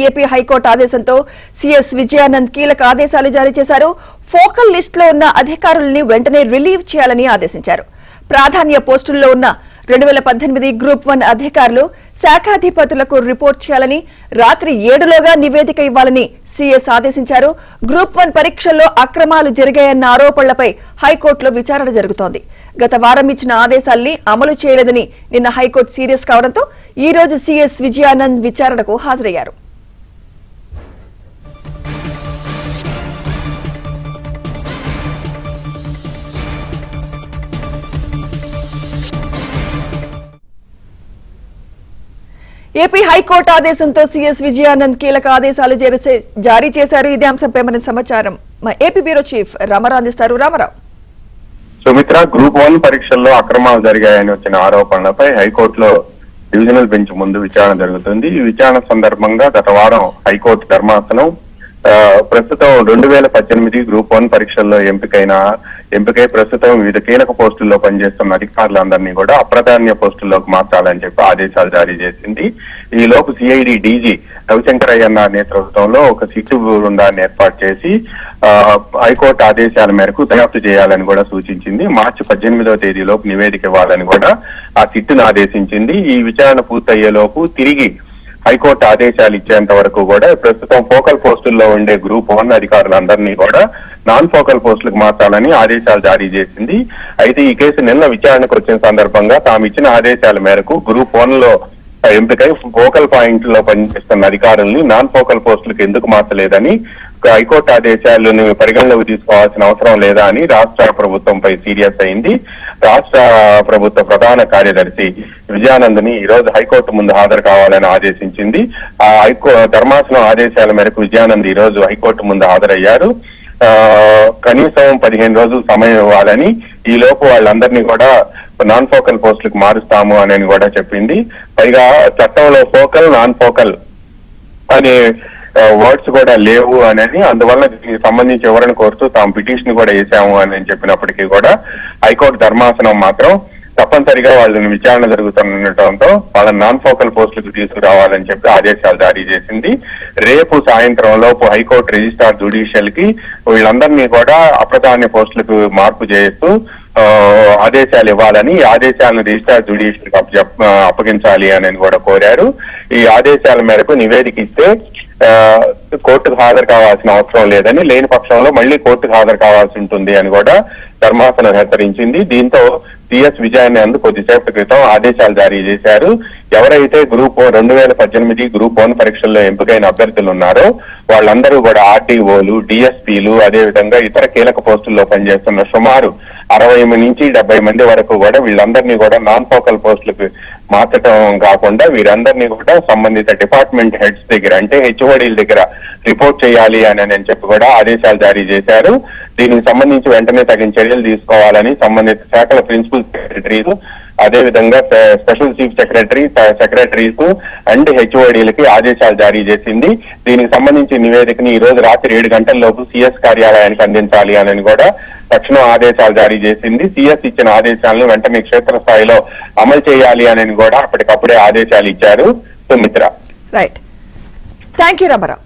AP high court ఆదేశంతో CS Vijayanand కీలక ఆదేశాలు జారీ చేశారు. ఫోకల్ లిస్ట్ లో ఉన్న అధికారుల్ని వెంటనే రిలీవ్ చేయాలని ఆదేశించారు. ప్రాధాన్య పోస్టుల్లో ఉన్న 2018 గ్రూప్ 1 అధికారులు శాఖాధిపతులకు రిపోర్ట్ చేయాలని, రాత్రి 7లోగా నివేదిక ఇవ్వాలని సీఎస్ ఆదేశించారు. గ్రూప్ 1 పరీక్షల్లో అక్రమాలు జరిగాయన్న ఆరోపణలపై హైకోర్టులో విచారణ జరుగుతోంది. గత వారం ఇచ్చిన ఆదేశాల్ని అమలు చేయలేదని నిన్న హైకోర్టు సీరియస్ కావడంతో ఈ రోజు సీఎస్ విజయానంద్ విచారణకు హాజరయ్యారు. ఏపీ హైకోర్టు ఆదేశంతో సీఎస్ విజయానంద్ కీలక ఆదేశాలు జారీ చేశారు. ఇదే అంశంపై మన సమాచారం మా ఏపీ బ్యూరో చీఫ్ రామారావు అందిస్తారు. రామారావు. సుమిత్ర, గ్రూప్ 1 పరీక్షల్లో అక్రమాలు జరిగాయని వచ్చిన ఆరోపణలపై హైకోర్టులో డివిజనల్ బెంచ్ ముందు విచారణ జరుగుతుంది. ఈ విచారణ సందర్భంగా గత వారం హైకోర్టు ధర్మాసనం ప్రస్తుతం 2018 గ్రూప్ 1 పరీక్షల్లో ఎంపికై ప్రస్తుతం వివిధ కీలక పోస్టుల్లో పనిచేస్తున్న అధికారులందరినీ కూడా అప్రధాన్య పోస్టుల్లోకి మార్చాలని చెప్పి ఆదేశాలు జారీ చేసింది. ఈ లోపు సిఐడి డీజీ రవిశంకరయ్యన్న నేతృత్వంలో ఒక సిట్టు బృందాన్ని ఏర్పాటు చేసి హైకోర్టు ఆదేశాల మేరకు దర్యాప్తు చేయాలని కూడా సూచించింది. మార్చి 18వ తేదీలోపు నివేదిక ఇవ్వాలని కూడా ఆ సిట్టును ఆదేశించింది. ఈ విచారణ పూర్తయ్యేలోపు తిరిగి హైకోర్టు ఆదేశాలు ఇచ్చేంత వరకు కూడా ప్రస్తుతం ఫోకల్ పోస్టుల్లో ఉండే గ్రూప్ 1 అధికారులందరినీ కూడా నాన్ ఫోకల్ పోస్టులకు మార్చాలని ఆదేశాలు జారీ చేసింది. అయితే ఈ కేసు నిన్న విచారణకు వచ్చిన సందర్భంగా తాము ఇచ్చిన ఆదేశాల మేరకు గ్రూప్ 1లో ఎంపికై ఫోకల్ పాయింట్ లో పనిచేస్తున్న అధికారుల్ని నాన్ ఫోకల్ పోస్టులకు ఎందుకు మార్చలేదని, హైకోర్టు ఆదేశాలను పరిగణలోకి తీసుకోవాల్సిన అవసరం లేదా అని రాష్ట్ర ప్రభుత్వంపై సీరియస్ అయింది. రాష్ట్ర ప్రభుత్వ ప్రధాన కార్యదర్శి విజయానంద్ని ఈ రోజు హైకోర్టు ముందు హాజరు కావాలని ఆదేశించింది. ఆ ధర్మాసనం ఆదేశాల మేరకు విజయానంద్ ఈ రోజు హైకోర్టు ముందు హాజరయ్యారు. కనీసం 15 రోజులు సమయం ఇవ్వాలని, ఈ లోపు వాళ్ళందరినీ కూడా నాన్ ఫోకల్ పోస్టులకు మారుస్తాము అని కూడా చెప్పింది. పైగా చట్టంలో ఫోకల్ నాన్ ఫోకల్ అనే వర్డ్స్ కూడా లేవు అని, అందువల్ల దీనికి సంబంధించి ఎవరిని కోరుతూ తాము పిటిషన్ కూడా వేసాము అని చెప్పినప్పటికీ కూడా హైకోర్టు ధర్మాసనం మాత్రం తప్పనిసరిగా వాళ్ళని విచారణ జరుగుతుండటంతో వాళ్ళని నాన్ ఫోకల్ పోస్టులకు తీసుకురావాలని చెప్పి ఆదేశాలు జారీ చేసింది. రేపు సాయంత్రం లోపు హైకోర్టు రిజిస్ట్రార్ జ్యుడిషియల్ కి వీళ్ళందరినీ కూడా అప్రధాన్య పోస్టులకు మార్పు చేస్తూ ఆదేశాలు ఇవ్వాలని, ఈ ఆదేశాలను రిజిస్ట్రార్ జ్యుడిషియల్ అప్పగించాలి అని కూడా కోరారు. ఈ ఆదేశాల మేరకు నివేదిక ఇస్తే కోర్టుకు హాజరు కావాల్సిన అవసరం లేదని, లేని పక్షంలో మళ్లీ కోర్టుకు హాజరు కావాల్సి ఉంటుంది అని కూడా ధర్మాసనం హెచ్చరించింది. దీంతో సిఎస్ విజయానంద్ కొద్దిసేపటి క్రితం ఆదేశాలు జారీ చేశారు. ఎవరైతే గ్రూప్ 2018 గ్రూప్ 1 పరీక్షల్లో ఎంపికైన అభ్యర్థులు ఉన్నారో వాళ్ళందరూ కూడా ఆర్టీఓలు, డిఎస్పీలు, అదేవిధంగా ఇతర కీలక పోస్టుల్లో పనిచేస్తున్న సుమారు 60 నుంచి 70 మంది వరకు కూడా వీళ్ళందరినీ కూడా నాన్ ఫోకల్ పోస్టులకు మార్చడం కాకుండా వీరందరినీ కూడా సంబంధిత డిపార్ట్మెంట్ హెడ్స్ దగ్గర అంటే హెచ్ఓడీల దగ్గర రిపోర్ట్ చేయాలి అని చెప్పి కూడా ఆదేశాలు జారీ చేశారు. దీనికి సంబంధించి వెంటనే తగిన చర్యలు తీసుకోవాలని సంబంధిత శాఖల ప్రిన్సిపల్ సెక్రటరీలు, అదేవిధంగా స్పెషల్ చీఫ్ సెక్రటరీస్ అండ్ హెచ్ఓడీలకి ఆదేశాలు జారీ చేసింది. దీనికి సంబంధించి నివేదికని ఈ రోజు రాత్రి 7 గంటల్లోపు సిఎస్ కార్యాలయానికి అందించాలి అని కూడా తక్షణం ఆదేశాలు జారీ చేసింది. సిఎస్ ఇచ్చిన ఆదేశాలను వెంటనే క్షేత్రస్థాయిలో అమలు చేయాలి అని కూడా అప్పటికప్పుడే ఆదేశాలు ఇచ్చారు. Sumitra. Right. Thank you Ramarao.